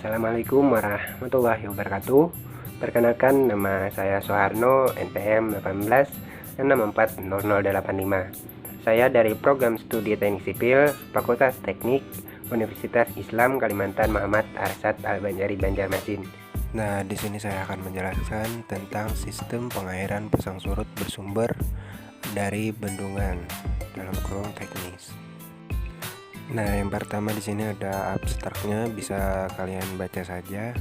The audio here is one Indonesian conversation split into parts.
Assalamualaikum warahmatullahi wabarakatuh. Perkenalkan, nama saya Soeharno, NPM 18640085. Saya dari Program Studi Teknik Sipil, Fakultas Teknik, Universitas Islam Kalimantan Muhammad Arsad Al-Banjari, Banjarmasin. Nah, di sini saya akan menjelaskan tentang sistem pengairan pasang surut bersumber dari bendungan dalam kurung teknis. Nah, yang pertama di sini ada abstraknya, bisa kalian baca saja.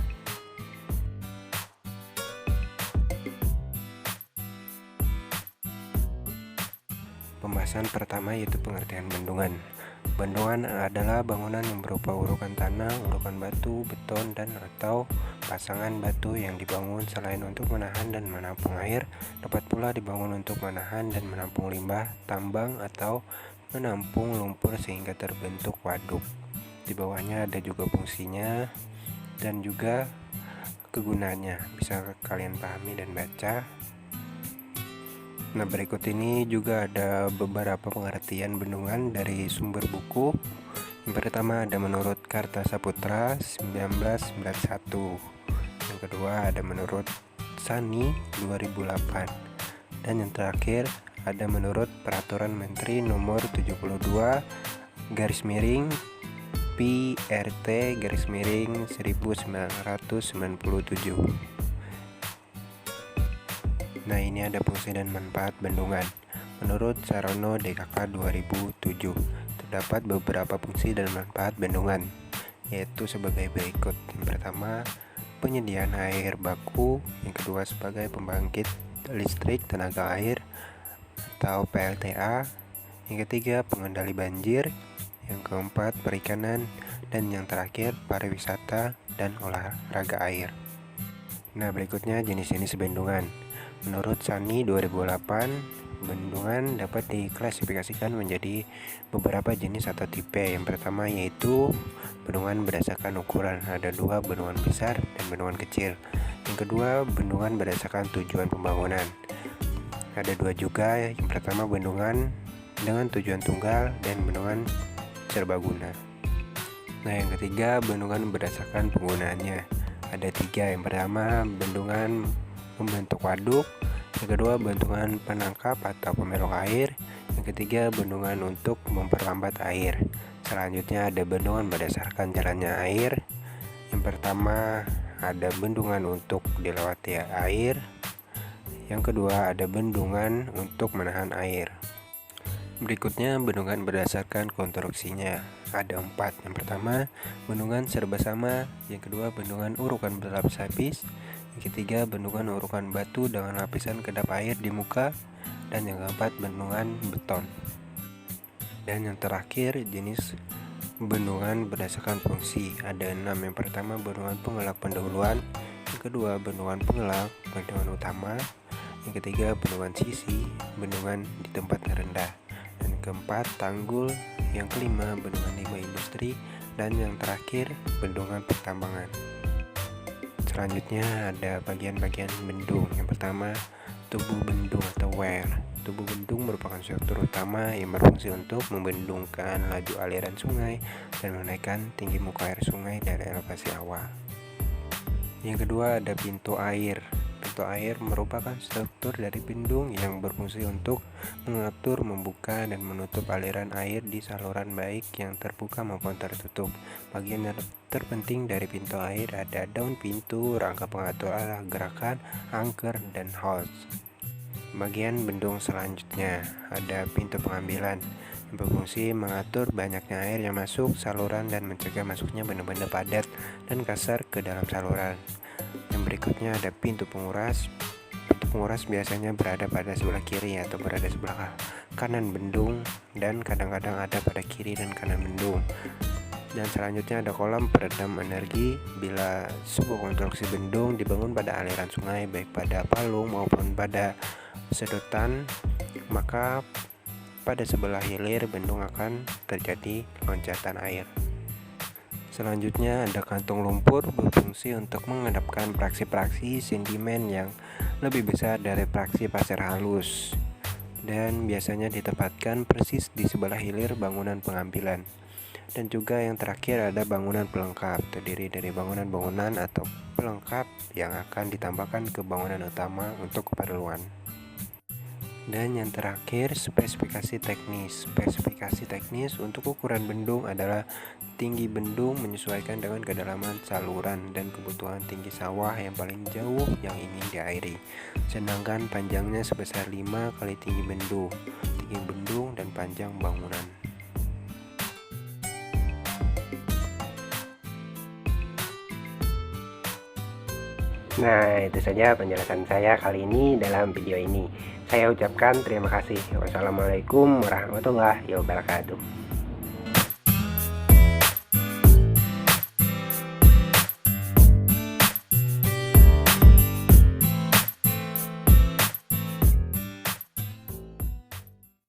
Pembahasan pertama yaitu pengertian bendungan. Bendungan adalah bangunan yang berupa urukan tanah, urukan batu, beton, dan atau pasangan batu yang dibangun selain untuk menahan dan menampung air, dapat pula dibangun untuk menahan dan menampung limbah, tambang, atau menampung lumpur sehingga terbentuk waduk. Di bawahnya ada juga fungsinya dan juga kegunaannya, bisa kalian pahami dan baca. Nah, berikut ini juga ada beberapa pengertian bendungan dari sumber buku. Yang pertama ada menurut Kartasaputra 1991. Yang kedua ada menurut Sani 2008. Dan yang terakhir ada menurut Peraturan Menteri Nomor 72 PRT 1997. Nah, ini ada fungsi dan manfaat bendungan. Menurut Sarono DKK 2007, terdapat beberapa fungsi dan manfaat bendungan, yaitu sebagai berikut. Yang pertama, penyediaan air baku. Yang kedua, sebagai pembangkit listrik tenaga air atau PLTA. Yang ketiga, pengendali banjir. Yang keempat, perikanan. Dan yang terakhir, pariwisata dan olahraga air. Nah, berikutnya jenis-jenis bendungan. Menurut Sani 2008, bendungan dapat diklasifikasikan menjadi beberapa jenis atau tipe. Yang pertama yaitu bendungan berdasarkan ukuran. Ada dua, bendungan besar dan bendungan kecil. Yang kedua, bendungan berdasarkan tujuan pembangunan. Ada dua juga. Yang pertama, bendungan dengan tujuan tunggal dan bendungan serbaguna. Nah, yang ketiga, bendungan berdasarkan penggunaannya. Ada tiga. Yang pertama, bendungan membentuk waduk. Yang kedua, bendungan penangkap atau pemelok air. Yang ketiga, bendungan untuk memperlambat air. Selanjutnya ada bendungan berdasarkan jalannya air. Yang pertama ada bendungan untuk dilewati air. Yang kedua ada bendungan untuk menahan air. Berikutnya bendungan berdasarkan konstruksinya. Ada 4. Yang pertama, bendungan serba sama. Yang kedua, bendungan urukan berlapis-lapis. Yang ketiga, bendungan urukan batu dengan lapisan kedap air di muka. Dan yang keempat, bendungan beton. Dan yang terakhir, jenis bendungan berdasarkan fungsi. Ada 6. Yang pertama, bendungan pengelak pendahuluan. Yang kedua, bendungan pengelak bendungan utama. Yang ketiga, bendungan sisi, bendungan di tempat rendah. Dan yang keempat, tanggul. Yang kelima, bendungan limbah industri. Dan yang terakhir, bendungan pertambangan. Selanjutnya ada bagian-bagian bendung. Yang pertama, tubuh bendung atau weir. Tubuh bendung merupakan struktur utama yang berfungsi untuk membendungkan laju aliran sungai dan menaikkan tinggi muka air sungai dari elevasi awal. Yang kedua ada pintu air. Pintu air merupakan struktur dari bendung yang berfungsi untuk mengatur, membuka, dan menutup aliran air di saluran baik yang terbuka maupun tertutup. Bagian yang terpenting dari pintu air ada daun pintu, rangka pengatur arah gerakan, anchor, dan hose. Bagian bendung selanjutnya ada pintu pengambilan yang berfungsi mengatur banyaknya air yang masuk saluran dan mencegah masuknya benda-benda padat dan kasar ke dalam saluran. Yang berikutnya ada pintu penguras. Pintu penguras biasanya berada pada sebelah kiri atau berada sebelah kanan bendung dan kadang-kadang ada pada kiri dan kanan bendung. Dan selanjutnya ada kolam peredam energi. Bila sebuah konstruksi bendung dibangun pada aliran sungai baik pada palung maupun pada sedotan, maka pada sebelah hilir bendung akan terjadi loncatan air. Selanjutnya ada kantung lumpur, berfungsi untuk menghadapkan fraksi-fraksi sedimen yang lebih besar dari fraksi pasir halus dan biasanya ditempatkan persis di sebelah hilir bangunan pengambilan. Dan juga yang terakhir ada bangunan pelengkap, terdiri dari bangunan-bangunan atau pelengkap yang akan ditambahkan ke bangunan utama untuk keperluan. Dan yang terakhir, spesifikasi teknis. Spesifikasi teknis untuk ukuran bendung adalah tinggi bendung menyesuaikan dengan kedalaman saluran dan kebutuhan tinggi sawah yang paling jauh yang ingin diairi. Sedangkan panjangnya sebesar 5 kali tinggi bendung dan panjang bangunan. Nah, itu saja penjelasan saya kali ini dalam video ini. Saya ucapkan terima kasih. Wassalamualaikum warahmatullahi wabarakatuh.